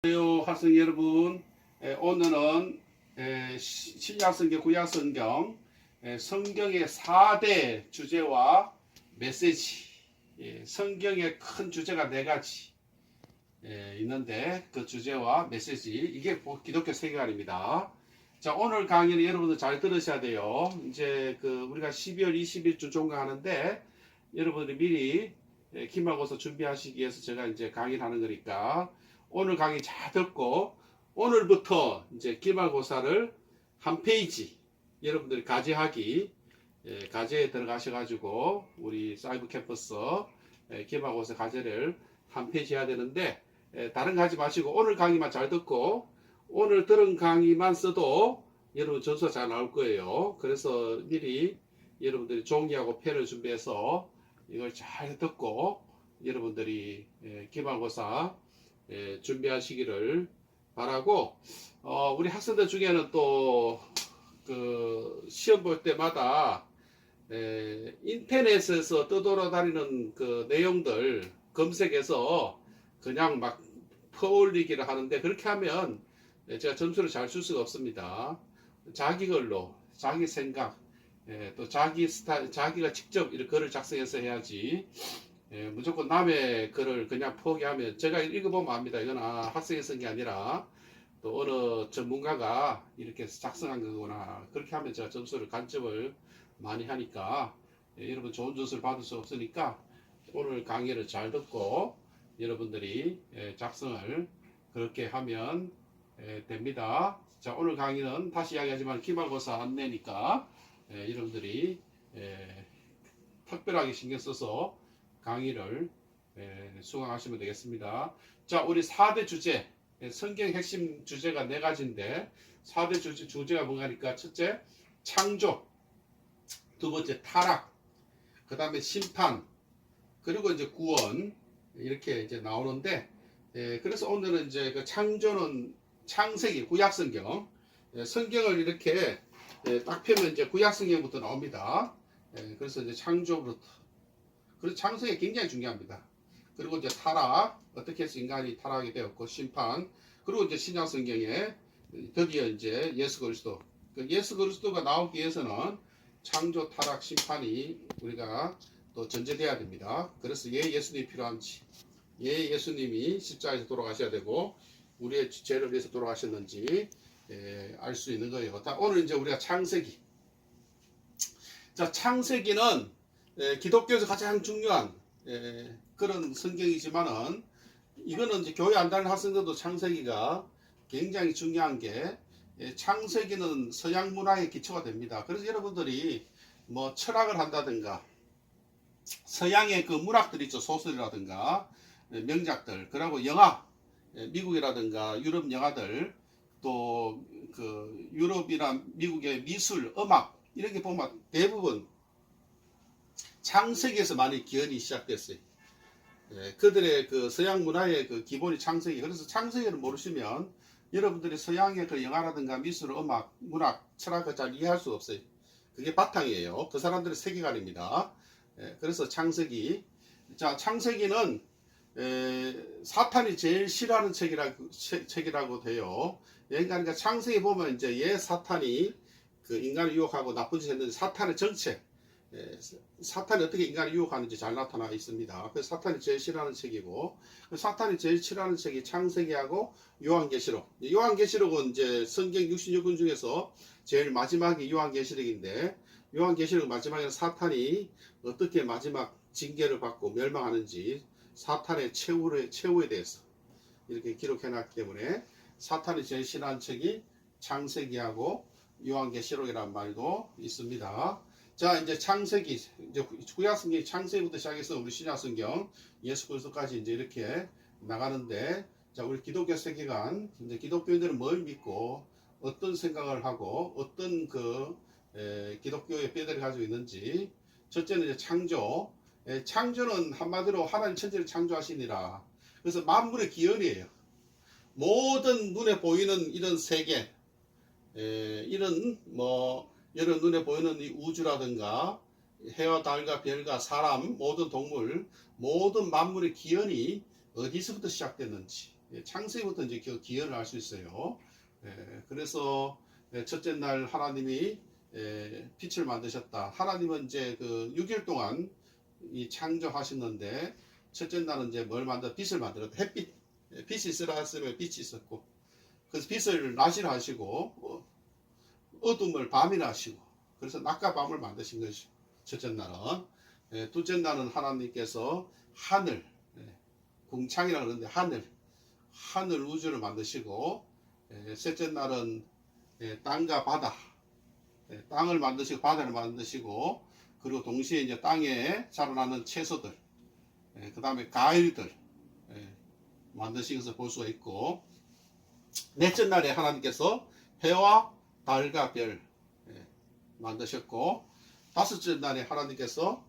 안녕하세요 학생 여러분. 오늘은 신약성경 구약성경 성경의 4대 주제와 메시지, 성경의 큰 주제가 4가지 있는데 그 주제와 메시지, 이게 기독교 세계관입니다. 자, 오늘 강의는 여러분들 잘 들으셔야 돼요. 이제 우리가 12월 20일쯤 종강하는데 여러분들이 미리 기말고사 준비하시기 위해서 제가 이제 강의를 하는 거니까 오늘 강의 잘 듣고 오늘부터 이제 기말고사를 한 페이지 여러분들이 과제하기, 과제에 들어가셔가지고 우리 사이버 캠퍼스 기말고사 과제를 한 페이지 해야 되는데, 다른 거 하지 마시고 오늘 강의만 잘 듣고 오늘 들은 강의만 써도 여러분 점수가 잘 나올 거예요. 그래서 미리 여러분들이 종이하고 펜을 준비해서 이걸 잘 듣고 여러분들이 기말고사 준비하시기를 바라고, 우리 학생들 중에는 또 시험 볼 때마다 인터넷에서 떠돌아다니는 그 내용들 검색해서 그냥 막 퍼올리기를 하는데, 그렇게 하면 제가 점수를 잘 줄 수가 없습니다. 자기 글로, 자기 생각, 또 자기 스타일, 자기가 직접 이렇게 글을 작성해서 해야지, 무조건 남의 글을 그냥 포기하면 제가 읽어보면 압니다. 이건 학생이 쓴 게 아니라 또 어느 전문가가 이렇게 작성한 거구나. 그렇게 하면 제가 점수를 간접을 많이 하니까 여러분 좋은 점수를 받을 수 없으니까 오늘 강의를 잘 듣고 여러분들이 작성을 그렇게 하면 됩니다. 자, 오늘 강의는 다시 이야기하지만 기말고사 안내니까 여러분들이 특별하게 신경 써서 강의를 수강하시면 되겠습니다. 자, 우리 4대 주제, 성경 핵심 주제가 4가지인데 4대 주제가 뭔가니까, 첫째 창조, 두 번째 타락, 그 다음에 심판, 그리고 이제 구원, 이렇게 이제 나오는데, 그래서 오늘은 이제 그 창조는 창세기 구약성경, 성경을 이렇게 딱 펴면 이제 구약성경부터 나옵니다. 그래서 이제 창조부터, 그래서 창세기가 굉장히 중요합니다. 그리고 이제 타락, 어떻게 해서 인간이 타락이 되었고, 심판, 그리고 이제 신약성경에 드디어 이제 예수 그리스도, 예수 그리스도가 나오기 위해서는 창조, 타락, 심판이 우리가 또 전제돼야 됩니다. 그래서 예수님이 필요한지, 예수님이 십자가에서 돌아가셔야 되고 우리의 죄를 위해서 돌아가셨는지 알 수 있는 거예요. 오늘 이제 우리가 창세기, 자, 창세기는 기독교에서 가장 중요한 그런 성경이지만은, 이거는 이제 교회 안 다니는 학생들도 창세기가 굉장히 중요한 게, 창세기는 서양 문화의 기초가 됩니다. 그래서 여러분들이 뭐 철학을 한다든가 서양의 그 문학들 있죠, 소설이라든가 명작들, 그리고 영화, 미국이라든가 유럽 영화들, 또 그 유럽이나 미국의 미술, 음악, 이런 게 보면 대부분 창세기에서 많이 기원이 시작됐어요. 그들의 그 서양 문화의 그 기본이 창세기. 그래서 창세기를 모르시면 여러분들이 서양의 그 영화라든가 미술, 음악, 문학, 철학을 잘 이해할 수 없어요. 그게 바탕이에요. 그 사람들의 세계관입니다. 그래서 창세기. 자, 창세기는 사탄이 제일 싫어하는 책이라고 돼요. 그러니까 창세기 보면 이제 사탄이 그 인간을 유혹하고 나쁜 짓 했는데, 사탄의 정체, 사탄이 어떻게 인간을 유혹하는지 잘 나타나 있습니다. 그래서 사탄이 제일 싫어하는 책이고, 사탄이 제일 싫어하는 책이 창세기하고 요한계시록. 요한계시록은 이제 성경 66권 중에서 제일 마지막이 요한계시록인데, 요한계시록 마지막에는 사탄이 어떻게 마지막 징계를 받고 멸망하는지, 사탄의 최후에 대해서 이렇게 기록해놨기 때문에 사탄이 제일 싫어하는 책이 창세기하고 요한계시록이라는 말도 있습니다. 자, 이제 창세기, 이제 구약성경 창세기부터 시작해서 우리 신약성경 예수 그리스도까지 이제 이렇게 나가는데, 자, 우리 기독교 세계관, 이제 기독교인들은 뭘 믿고 어떤 생각을 하고 어떤 기독교의 뼈대를 가지고 있는지. 첫째는 이제 창조. 창조는 한마디로 하나님 천지를 창조하시니라. 그래서 만물의 기원이에요. 모든 눈에 보이는 이런 세계, 이런 여러 눈에 보이는 이 우주라든가 해와 달과 별과 사람, 모든 동물, 모든 만물의 기원이 어디서부터 시작됐는지, 창세기부터 이제 기여를 할 수 있어요. 그래서 첫째 날 하나님이 빛을 만드셨다. 하나님은 이제 그 6일 동안 이 창조하셨는데 첫째 날은 이제 뭘 빛을 만들었다. 햇빛, 빛이 있으라 했으면 빛이 있었고, 그래서 빛을 낮이라 하시고 어둠을 밤이라 하시고, 그래서 낮과 밤을 만드신 것이죠. 첫째 날은. 둘째 날은 하나님께서 하늘, 궁창이라 그러는데 하늘 우주를 만드시고, 셋째 날은 땅과 바다, 땅을 만드시고 바다를 만드시고, 그리고 동시에 이제 땅에 자라나는 채소들, 그 다음에 과일들 만드신 것을 볼 수가 있고, 넷째 날에 하나님께서 해와 달과 별 만드셨고, 다섯째 날에 하나님께서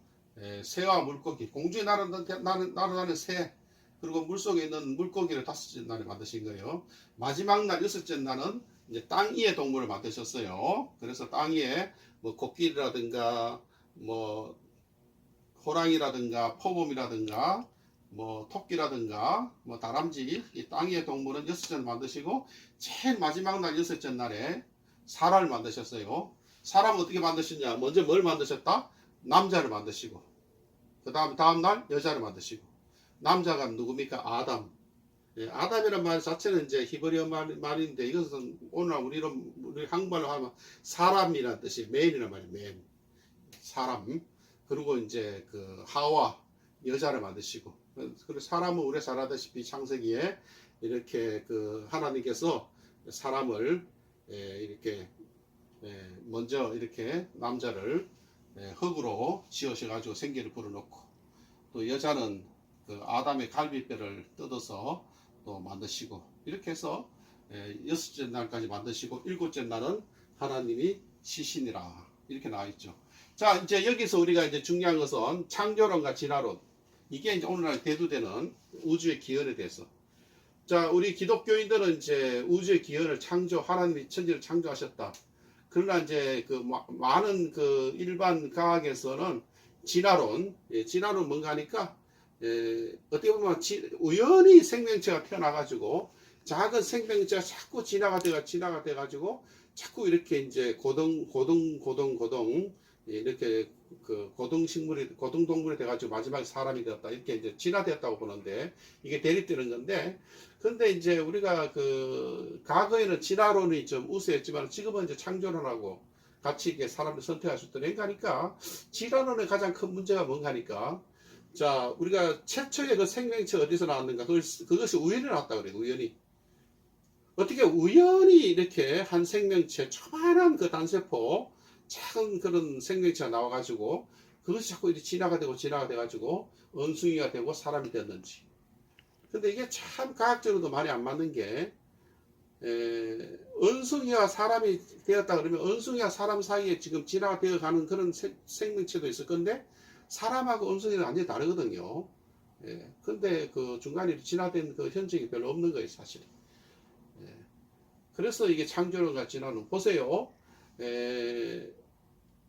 새와 물고기, 공중에 날아다니는 새, 그리고 물속에 있는 물고기를 다섯째 날에 만드신 거예요. 마지막 날 여섯째 날은 이제 땅 위의 동물을 만드셨어요. 그래서 땅 위에 뭐 코끼리라든가 뭐 호랑이라든가 포범이라든가 뭐 토끼라든가 뭐 다람쥐, 이 땅 위의 동물은 여섯째 날 만드시고, 제일 마지막 날 여섯째 날에 사람을 만드셨어요. 사람은 어떻게 만드셨냐? 먼저 뭘 만드셨다? 남자를 만드시고, 그 다음 날 여자를 만드시고. 남자가 누굽니까? 아담. 아담이라는 말 자체는 이제 히브리어 말인데, 이것은 오늘날 우리 한국말로 하면 사람이라는 뜻이 맨이란 말이에요. 맨. 사람. 그리고 이제 그 하와, 여자를 만드시고. 그리고 사람은 우리가 잘 알다시피 창세기에 이렇게 그 하나님께서 사람을 이렇게 먼저 이렇게 남자를 흙으로 지으셔가지고 생기를 불어넣고, 또 여자는 그 아담의 갈비뼈를 뜯어서 또 만드시고, 이렇게 해서 여섯째 날까지 만드시고, 일곱째 날은 하나님이 쉬시니라 이렇게 나와 있죠. 자, 이제 여기서 우리가 이제 중요한 것은 창조론과 진화론, 이게 이제 오늘날 대두되는 우주의 기원에 대해서. 자, 우리 기독교인들은 이제 우주의 기원을 하나님이 천지를 창조하셨다. 그러나 이제 그 많은 그 일반 과학에서는 진화론 뭔가 하니까, 어떻게 보면 우연히 생명체가 태어나가지고 작은 생명체가 자꾸 진화가 돼가지고 자꾸 이렇게 이제 고등 이렇게 그 고등동물이 돼가지고 마지막에 사람이 되었다, 이렇게 이제 진화되었다고 보는데, 이게 대립되는 건데, 근데 이제 우리가 그 과거에는 진화론이 좀 우세했지만 지금은 이제 창조론하고 같이 이렇게 사람들 선택할 수 있도록 하니까, 진화론의 가장 큰 문제가 뭔가 하니까, 자, 우리가 최초의 그 생명체 어디서 나왔는가? 그것이 우연히 나왔다 그래요. 우연히. 어떻게 우연히 이렇게 한 생명체, 조그만한 그 단세포, 작은 그런 생명체가 나와가지고 그것이 자꾸 이렇게 진화가 돼가지고 원숭이가 되고 사람이 됐는지. 근데 이게 참 과학적으로도 말이 안 맞는 게, 원숭이와 사람이 되었다 그러면 원숭이와 사람 사이에 지금 진화가 되어가는 그런 생명체도 있을 건데, 사람하고 원숭이는 완전히 다르거든요. 근데 그 중간에 진화된 그 현적이 별로 없는 거예요, 사실. 그래서 이게 창조론과 진화론. 보세요.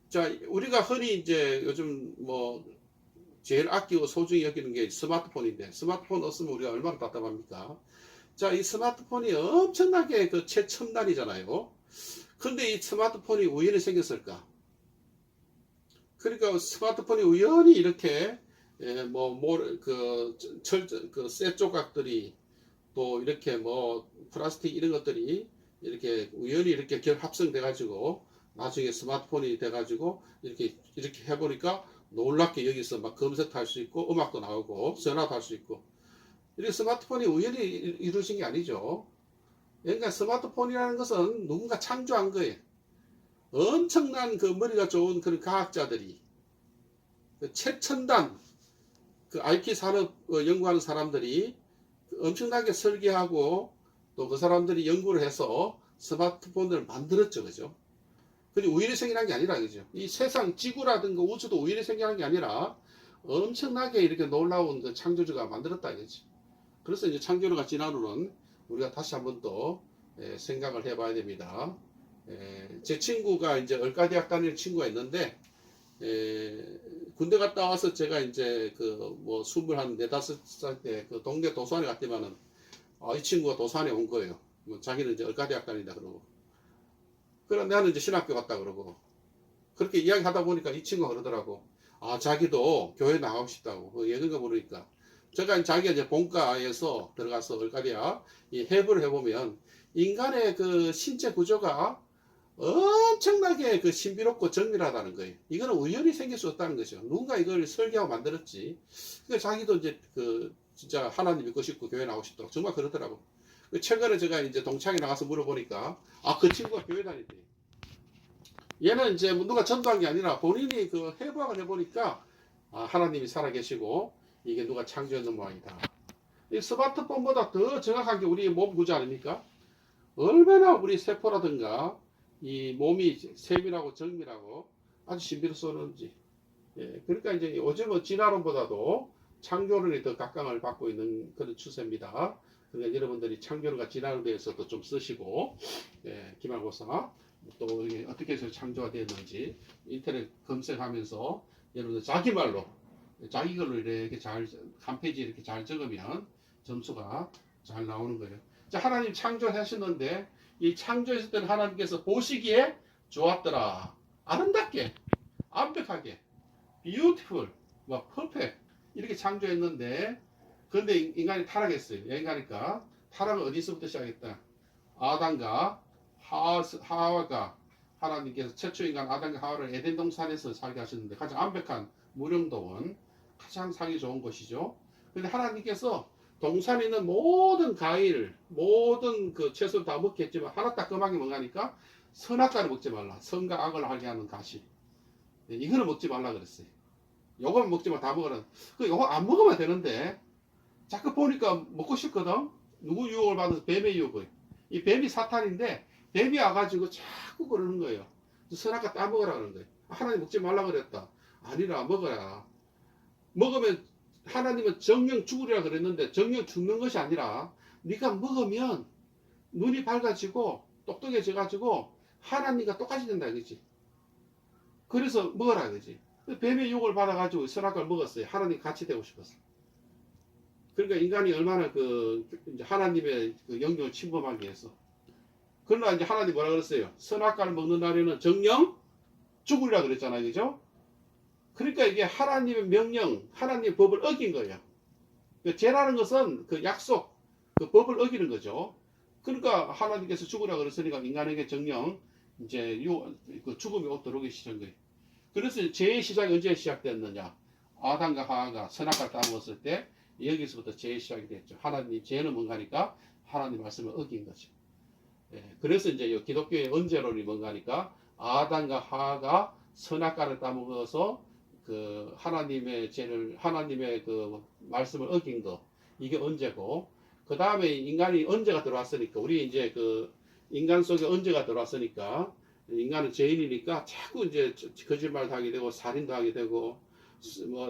자, 우리가 흔히 이제 요즘 뭐 제일 아끼고 소중히 여기는 게 스마트폰인데, 스마트폰 없으면 우리가 얼마나 답답합니까? 자, 이 스마트폰이 엄청나게 그 최첨단이잖아요. 근데 이 스마트폰이 우연히 생겼을까? 그러니까 스마트폰이 우연히 이렇게 쇠 조각들이, 또 이렇게 뭐 플라스틱 이런 것들이 이렇게 우연히 이렇게 합성돼 가지고 나중에 스마트폰이 돼 가지고 이렇게 해보니까 놀랍게 여기서 막 검색도 할 수 있고 음악도 나오고 전화도 할 수 있고, 이렇게 스마트폰이 우연히 이루어진 게 아니죠. 그러니까 스마트폰이라는 것은 누군가 창조한 거예요. 엄청난 그 머리가 좋은 그런 과학자들이, 그 최첨단 그 IT 산업 연구하는 사람들이 엄청나게 설계하고, 또 그 사람들이 연구를 해서 스마트폰을 만들었죠. 그죠? 근데 우연히 생겨난 게 아니라, 그죠? 이 세상 지구라든가 우주도 우연히 생겨난 게 아니라 엄청나게 이렇게 놀라운 그 창조주가 만들었다, 이거지. 그래서 이제 창조론과 진화론은 우리가 다시 한번 또 생각을 해봐야 됩니다. 제 친구가 이제 얼과대학 다니는 친구가 있는데, 군대 갔다 와서 제가 이제 그 뭐 24, 5살 때 그 동네 도서관에 갔더만은 이 친구가 도산에 온 거예요. 뭐 자기는 이제 얼가대학 다닌다 그러고. 그래 나는 이제 신학교 갔다 그러고. 그렇게 이야기하다 보니까 이 친구가 그러더라고. 자기도 교회 나가고 싶다고. 그 예근가 모르니까. 제가 자기가 이제 본과에서 들어가서 얼가대학 이 해부를 해보면 인간의 그 신체 구조가 엄청나게 그 신비롭고 정밀하다는 거예요. 이거는 우연히 생길 수 없다는 거죠. 누군가 이걸 설계하고 만들었지. 그러니까 자기도 이제 그 진짜 하나님 믿고 싶고 교회 나오고 싶다고 정말 그러더라고. 최근에 제가 이제 동창회 나가서 물어보니까 그 친구가 교회 다닌대. 얘는 이제 누가 전도한 게 아니라 본인이 그 해부학을 해보니까 하나님이 살아계시고 이게 누가 창조했는 모양이다. 이 스마트폰보다 더 정확한 게 우리 몸 구조 아닙니까? 얼마나 우리 세포라든가 이 몸이 세밀하고 정밀하고 아주 신비로웠는지. 그러니까 이제 요즘은 진화론보다도 창조론이 더 각광을 받고 있는 그런 추세입니다. 그러니까 여러분들이 창조론과 진화론에 대해서도 좀 쓰시고, 기말고사 또 어떻게 해서 창조가 되었는지 인터넷 검색하면서 여러분들 자기 말로 자기 걸로 이렇게 한 페이지 이렇게 잘 적으면 점수가 잘 나오는 거예요. 자, 하나님 창조하셨는데 이 창조했을 때는 하나님께서 보시기에 좋았더라. 아름답게, 완벽하게, beautiful, perfect 이렇게 창조했는데 그런데 인간이 타락했어요. 인간이니까 타락은 어디서부터 시작했다? 아담과 하와가 하나님께서 최초 인간 아담과 하와를 에덴 동산에서 살게 하셨는데 가장 완벽한 무령동은 가장 살기 좋은 곳이죠. 그런데 하나님께서 동산에 있는 모든 과일, 모든 그 채소를 다 먹게 했지만 하나 따끔하게 먹으니까 선악과를 먹지 말라. 선과 악을 알게 하는 가시. 이거는 먹지 말라 그랬어요. 요거는 먹지 마, 다 먹으라. 요거 안 먹으면 되는데 자꾸 보니까 먹고 싶거든. 누구 유혹을 받아서 뱀의 유혹을. 이 뱀이 사탄인데 뱀이 와가지고 자꾸 그러는 거예요. 선악과 따먹으라 그러는 거예요. 하나님 먹지 말라 그랬다. 아니라 먹어라. 먹으면 하나님은 정령 죽으리라 그랬는데 정령 죽는 것이 아니라 네가 먹으면 눈이 밝아지고 똑똑해져가지고 하나님과 똑같이 된다 이거지. 그래서 먹어라 이거지. 뱀의 유혹을 받아가지고 선악과를 먹었어요. 하나님 같이 되고 싶었어. 그러니까 인간이 얼마나 이제 하나님의 그 영역을 침범하기 위해서. 그러나 이제 하나님 뭐라 그랬어요? 선악과를 먹는 날에는 정령 죽으리라 그랬잖아요. 그죠? 그러니까 이게 하나님의 명령, 하나님의 법을 어긴 거예요. 죄라는 것은 그 약속, 그 법을 어기는 거죠. 그러니까 하나님께서 죽으라 그랬으니까 인간에게 정령 이제 그 죽음이 오도록 시작한 거예요. 그래서 죄의 시작이 언제 시작됐느냐? 아담과 하와가 선악과를 따먹었을 때 여기서부터 죄의 시작이 됐죠. 하나님 죄는 뭔가니까 하나님 말씀을 어긴 거죠. 그래서 이제 기독교의 언제론이 뭔가니까 아담과 하와가 선악과를 따먹어서 그 하나님의 죄를 하나님의 그 말씀을 어긴 거 이게 언제고 그 다음에 인간이 언제가 들어왔으니까 우리 이제 그 인간 속에 언제가 들어왔으니까 인간은 죄인이니까 자꾸 이제 거짓말도 하게 되고 살인도 하게 되고 뭐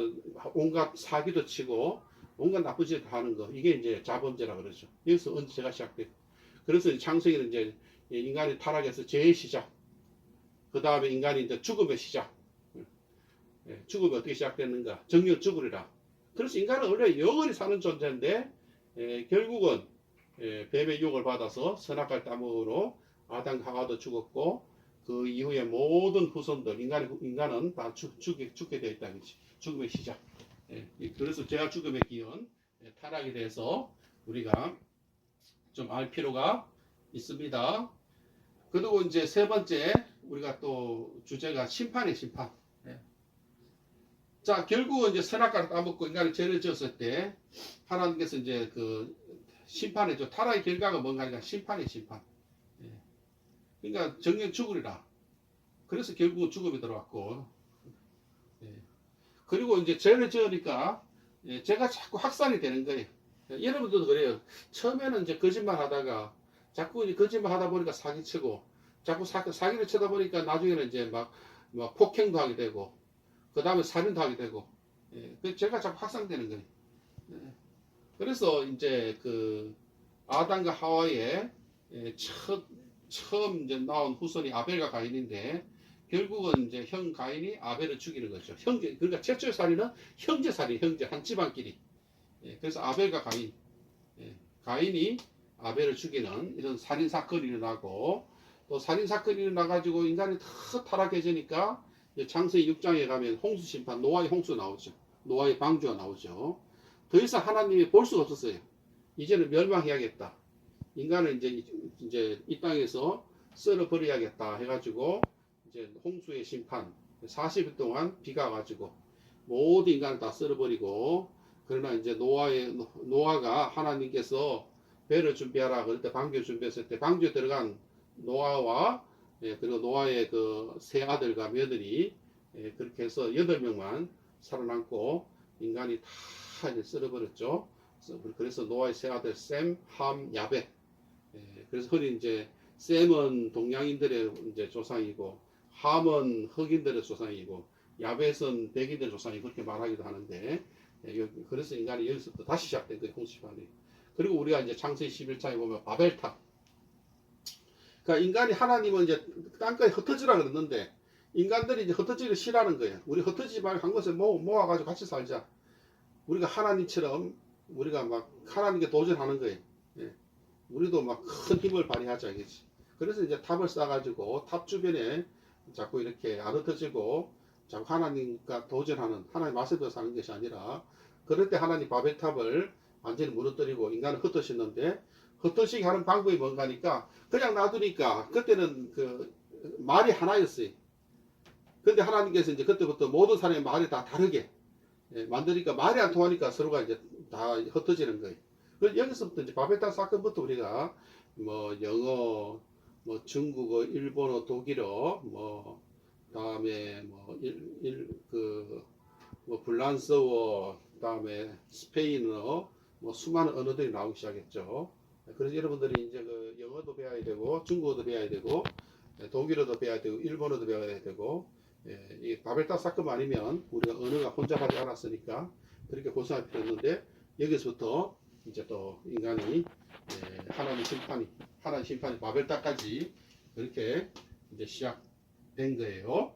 온갖 사기도 치고 온갖 나쁜 짓을 다 하는 거 이게 이제 자범죄라 그러죠. 여기서 언제가 시작돼요. 그래서 창세기는 이제 인간이 타락해서 죄의 시작 그 다음에 인간이 이제 죽음의 시작 죽음이 어떻게 시작됐는가 정령 죽으리라. 그래서 인간은 원래 영원히 사는 존재인데 결국은 뱀의 유혹을 받아서 선악과를 따먹으로 아담 하와도 죽었고 그 이후에 모든 후손들 인간은 다 죽게 되어 있다. 죽음의 시작. 그래서 죄와 죽음의 기원 타락에 대해서 우리가 좀 알 필요가 있습니다. 그리고 이제 세 번째 우리가 또 주제가 심판의 심판. 자, 결국은 이제 선악과를 따먹고 인간이 죄를 지었을 때 하나님께서 이제 그 심판의 타락의 결과가 뭔가 하니까 심판의 심판. 그러니까 정령 죽으리라. 그래서 결국은 죽음이 들어왔고. 그리고 이제 죄를 지으니까 죄가 자꾸 확산이 되는 거예요. 여러분들도 그래요. 처음에는 이제 거짓말 하다가 자꾸 이제 거짓말 하다 보니까 사기치고 자꾸 사기를 치다 보니까 나중에는 이제 막 폭행도 하게 되고 그 다음에 살인도 하게 되고 죄가 자꾸 확산되는 거예요. 그래서 이제 그 아담과 하와의 처음 이제 나온 후손이 아벨과 가인인데 결국은 이제 형 가인이 아벨을 죽이는 거죠. 형제 그러니까 최초의 살인은 형제 살인, 형제 한 집안끼리. 그래서 아벨과 가인. 가인이 아벨을 죽이는 이런 살인 사건이 일어나고, 또 살인 사건이 일어나가지고 인간이 다 타락해지니까 창세기 6장에 가면 홍수 심판, 노아의 홍수 나오죠. 노아의 방주가 나오죠. 더 이상 하나님이 볼 수가 없었어요. 이제는 멸망해야겠다. 인간을 이제 이 땅에서 썰어버려야겠다 해가지고 이제 홍수의 심판, 40일 동안 비가 와가지고 모든 인간을 다 썰어버리고, 그러나 이제 노아가 하나님께서 배를 준비하라 그럴 때 방주를 준비했을 때 방주에 들어간 노아와 그리고 노아의 그 세 아들과 며느리, 그렇게 해서 8명만 살아남고 인간이 다 이제 썰어버렸죠. 그래서 노아의 세 아들 셈, 함, 야벳. 그래서 흔히 이제 셈은 동양인들의 이제 조상이고, 함은 흑인들의 조상이고, 야벳은 백인들의 조상이, 그렇게 말하기도 하는데, 그래서 인간이 여기서부터 다시 시작된 거예요, 홍수심판이. 그리고 우리가 이제 창세기 11장에 보면 바벨탑. 그러니까 인간이 하나님은 이제 땅까지 흩어지라 그랬는데, 인간들이 이제 흩어지기를 싫어하는 거예요. 우리 흩어지지 말고 한 것을 모아가지고 같이 살자. 우리가 하나님처럼 우리가 막 하나님께 도전하는 거예요. 예. 우리도 막 큰 힘을 발휘하자 이거지. 그래서 이제 탑을 쌓아가지고 탑 주변에 자꾸 이렇게 안 흩어지고 자꾸 하나님과 도전하는, 하나님 말씀대로 사는 것이 아니라, 그럴 때 하나님 바벨탑을 완전히 무너뜨리고 인간을 흩어졌는데, 흩어지게 하는 방법이 뭔가 하니까 그냥 놔두니까 그때는 그 말이 하나였어요. 근데 하나님께서 이제 그때부터 모든 사람의 말이 다 다르게 만드니까 말이 안 통하니까 서로가 이제 다 흩어지는 거예요. 그래서 여기서부터 이제 바벨탑 사건부터 우리가 뭐 영어, 뭐 중국어, 일본어, 독일어, 뭐 다음에 뭐 불란서어, 다음에 스페인어, 뭐 수많은 언어들이 나오기 시작했죠. 그래서 여러분들이 이제 그 영어도 배워야 되고, 중국어도 배워야 되고, 독일어도 배워야 되고, 일본어도 배워야 되고, 이 바벨탑 사건 아니면 우리가 언어가 혼잡하지 않았으니까 그렇게 고생할 필요 없는데, 여기서부터 이제 또 인간이 하나님 심판이 바벨탑까지 그렇게 이제 시작된 거예요.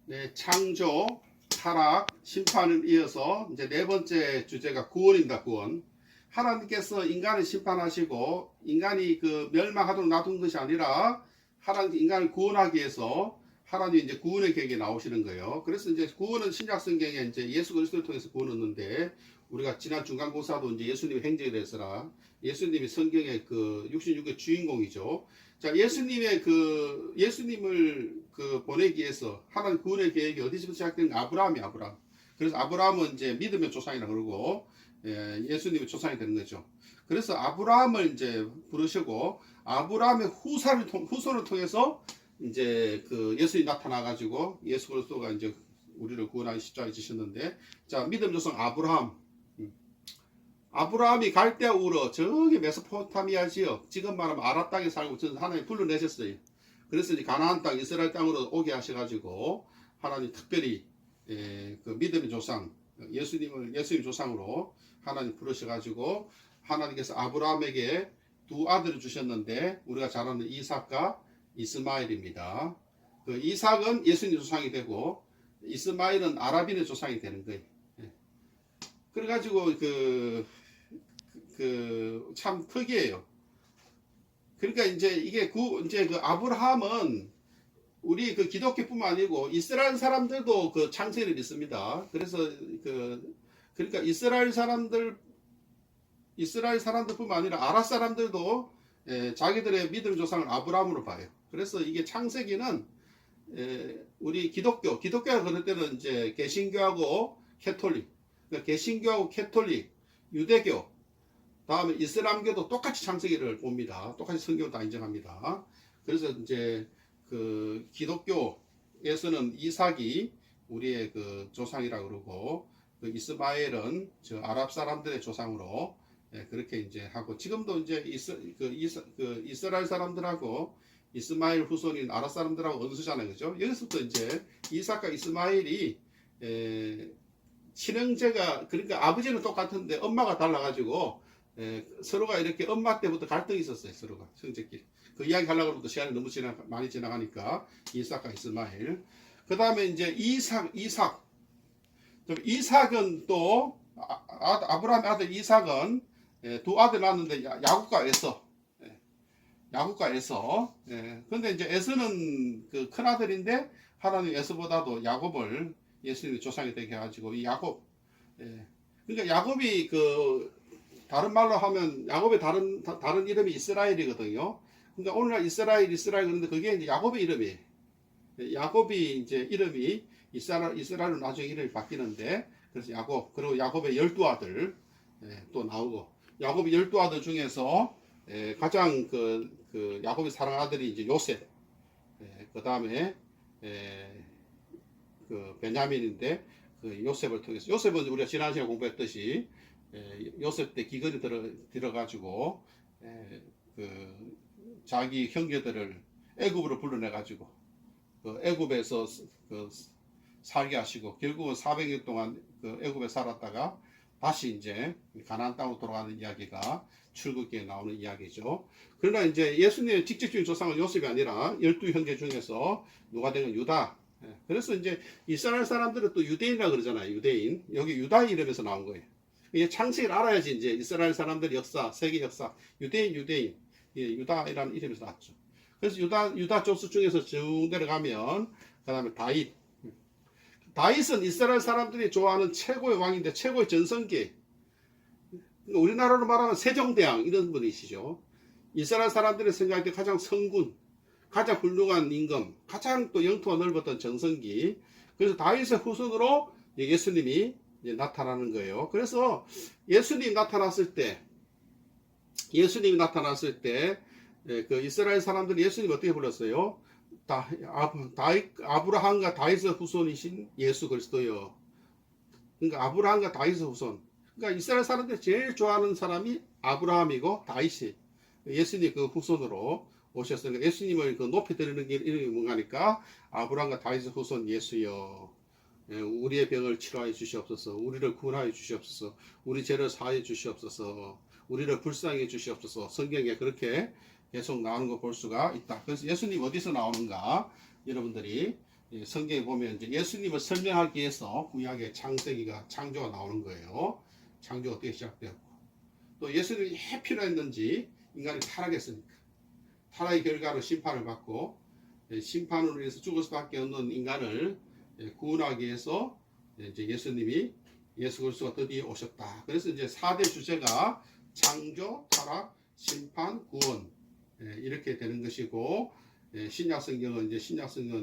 네, 창조, 타락, 심판을 이어서 이제 네 번째 주제가 구원입니다. 구원. 하나님께서 인간을 심판하시고 인간이 그 멸망하도록 놔둔 것이 아니라 하나님 인간을 구원하기 위해서 하나님이 이제 구원의 계획에 나오시는 거예요. 그래서 이제 구원은 신약 성경에 이제 예수 그리스도를 통해서 구원했는데, 우리가 지난 중간고사도 이제 예수님의 행적에 대해서라, 예수님이 성경의 그 66의 주인공이죠. 자, 예수님을 그 보내기 위해서 하나님 구원의 계획이 어디서부터 시작된 아브라함. 그래서 아브라함은 이제 믿음의 조상이라 그러고, 예수님의 조상이 되는 거죠. 그래서 아브라함을 이제 부르시고, 아브라함의 후손을 통해서 이제 그 예수님이 나타나가지고 예수 그리스도가 이제 우리를 구원하기 십자가에 지셨는데, 자, 믿음 조상 아브라함이 갈대아 우르 저기 메소포타미아 지역, 지금 말하면 아랍 땅에 살고 하나님 불러내셨어요. 그래서 이제 가나안 땅, 이스라엘 땅으로 오게 하셔가지고 하나님 특별히 그 믿음의 조상 예수님 조상으로 하나님 부르셔가지고, 하나님께서 아브라함에게 두 아들을 주셨는데, 우리가 잘 아는 이삭과 이스마엘입니다. 그 이삭은 예수님 조상이 되고 이스마엘은 아랍인의 조상이 되는 거예요. 그래가지고 참 특이해요. 그러니까 이제 이게 이제 그 아브라함은 우리 그 기독교뿐만 아니고 이스라엘 사람들도 그 창세를 믿습니다. 그래서 그러니까 이스라엘 사람들뿐만 아니라 아랍 사람들도 자기들의 믿음 조상을 아브라함으로 봐요. 그래서 이게 창세기는 우리 기독교가 그럴 때는 이제 개신교하고 캐톨릭, 그러니까 개신교하고 캐톨릭, 유대교, 다음에 이슬람교도 똑같이 창세기를 봅니다. 똑같이 성경을 다 인정합니다. 그래서 이제 그 기독교에서는 이삭이 우리의 그 조상이라고 그러고, 그 이스마엘은 저 아랍 사람들의 조상으로 그렇게 이제 하고, 지금도 이제 이스라엘 사람들하고 이스마엘 후손인 아랍 사람들하고 원수잖아요, 그죠? 여기서부터 이제 이삭과 이스마엘이 친형제가, 그러니까 아버지는 똑같은데 엄마가 달라가지고 서로가 이렇게 엄마 때부터 갈등이 있었어요, 서로가 형제끼리. 그 이야기 하려고 하면 시간이 너무 많이 지나가니까 이삭과 이스마엘. 그 다음에 이제 이삭은 또 아브라함의 아들 이삭은 두 아들 낳았는데 야곱과 에서, 야곱과 에서. 근데 이제 에서는 그 큰 아들인데 하나님 에서보다도 야곱을 예수님의 조상이 되게 해가지고 이 야곱. 그러니까 야곱이 그 다른 말로 하면 야곱의 다른 이름이 이스라엘이거든요. 그러니까 오늘날 이스라엘 그런데 그게 이제 야곱의 이름이에요. 야곱이 이제 이름이 이스라엘로 나중에 이름이 바뀌는데, 그래서 야곱, 그리고 야곱의 12아들 또 나오고, 야곱의 12아들 중에서 가장 그 야곱이 사랑하는 아들이 이제 요셉, 그 다음에 그 베냐민인데, 그 요셉을 통해서, 요셉은 우리가 지난 시간에 공부했듯이 요셉 때 기근이 들어가지고 그 자기 형제들을 애굽으로 불러내가지고 그 애굽에서 그 살게 하시고, 결국은 400년 동안 그 애굽에 살았다가 다시 이제 가나안 땅으로 돌아가는 이야기가 출애굽기에 나오는 이야기죠. 그러나 이제 예수님의 직접적인 조상은 요셉이 아니라 12형제 중에서 누가 되면 유다. 그래서 이제 이스라엘 사람들은 또 유대인이라고 그러잖아요. 유대인. 여기 유다 이름에서 나온 거예요. 이게 창세기를 알아야지 이제 이스라엘 사람들 역사, 세계 역사, 유대인, 유다이라는 이름에서 나왔죠. 그래서 유다 족속 중에서 쭉 내려가면, 그 다음에 다윗은 이스라엘 사람들이 좋아하는 최고의 왕인데 최고의 전성기. 우리나라로 말하면 세종대왕 이런 분이시죠. 이스라엘 사람들이 생각할 때 가장 성군, 가장 훌륭한 임금, 가장 또 영토가 넓었던 전성기. 그래서 다윗의 후손으로 예수님이 나타나는 거예요. 그래서 예수님이 나타났을 때 그 이스라엘 사람들이 예수님 어떻게 불렀어요? 아브라함과 다윗의 후손이신 예수 그리스도요. 그러니까 아브라함과 다윗의 후손. 그러니까 이스라엘 사람들이 제일 좋아하는 사람이 아브라함이고 다윗이 예수님 그 후손으로 오셨으니까 예수님을 그 높이 드리는 게 이름이 뭔가니까 아브라함과 다윗의 후손 예수여. 우리의 병을 치료하여 주시옵소서. 우리를 구원하여 주시옵소서. 우리 죄를 사하여 주시옵소서. 우리를 불쌍히 해 주시옵소서. 성경에 그렇게 계속 나오는 거 볼 수가 있다. 그래서 예수님 어디서 나오는가? 여러분들이 성경에 보면 이제 예수님을 설명하기 위해서 구약의 창조가 나오는 거예요. 창조가 어떻게 시작되었고, 또 예수님이 왜 필요했는지, 인간이 타락했으니까 타락의 결과로 심판을 받고 심판으로 인해서 죽을 수밖에 없는 인간을 구원하기 위해서 이제 예수님이 예수 그리스도가 드디어 오셨다. 그래서 이제 4대 주제가 창조, 타락, 심판, 구원 이렇게 되는 것이고, 신약 성경은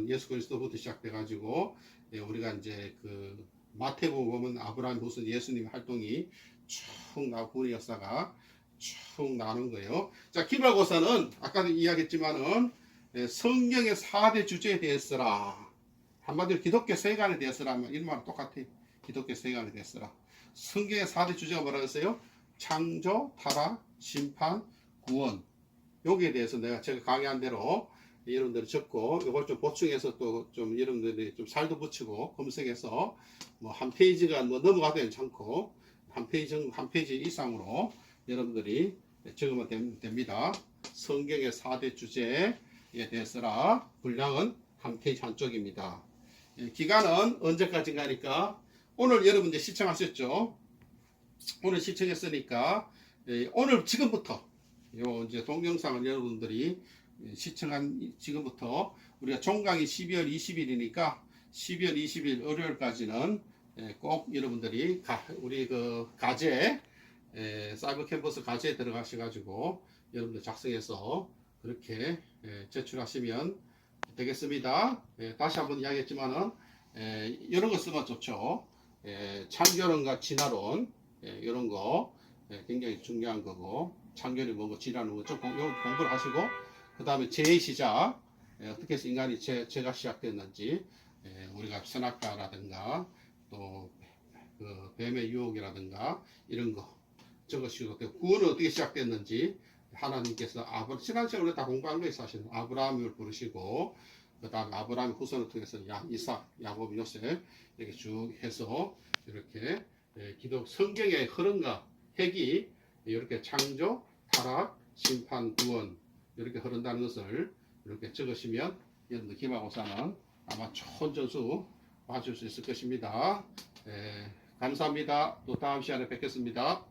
예수 그리스도부터 시작돼 가지고 우리가 이제 그 마태복음 보면 아브라함 후손 예수님 활동이 쭉 나오고 구원의 역사가 쭉 나오는 거예요. 자, 기말고사는 아까도 이야기했지만은 성경의 4대 주제에 대해서라. 한마디로 기독교 세계관에 대해서라면 이런 말은 똑같아. 기독교 세계관에 대해서라. 성경의 4대 주제가 뭐라고 했어요? 창조, 타락, 심판, 구원. 여기에 대해서 제가 강의한 대로 여러분들이 적고, 이걸 좀 보충해서 또 좀 여러분들이 좀 살도 붙이고 검색해서 뭐 한 페이지가 뭐 넘어가도 괜찮고 한 페이지 이상으로 여러분들이 적으면 됩니다. 성경의 4대 주제에 대해서라. 분량은 한 페이지 한쪽입니다. 기간은 언제까지인가니까 오늘 여러분들 시청하셨죠? 오늘 시청했으니까 오늘 지금부터 이제 동영상을 여러분들이 시청한 지금부터 우리가 종강이 12월 20일이니까 12월 20일 월요일까지는 꼭 여러분들이 우리 그 과제 사이버 캠퍼스 과제에 들어가셔가지고 여러분들 작성해서 그렇게 제출하시면 되겠습니다. 다시 한번 이야기했지만은 이런 거 쓰면 좋죠. 창조론과 진화론 이런 거 굉장히 중요한 거고, 창조론이 뭐고 진화는 뭐고 좀 공부를 하시고, 그 다음에 재해 시작, 어떻게 해서 인간이 재가 시작됐는지, 우리가 선악과라든가 또 그 뱀의 유혹이라든가 이런 거 적으시고, 구원은 어떻게 시작됐는지 하나님께서 지난 시간에 다 공부한 거예요. 사실은 아브라함을 부르시고, 그 다음 아브라함의 후손을 통해서 이삭, 야곱, 요셉 이렇게 쭉 해서 이렇게 기독 성경의 흐름과 핵이 이렇게 창조, 타락, 심판, 구원 이렇게 흐른다는 것을 이렇게 적으시면 여러분들 기말고사는 아마 좋은 점수 맞을 수 있을 것입니다. 감사합니다. 또 다음 시간에 뵙겠습니다.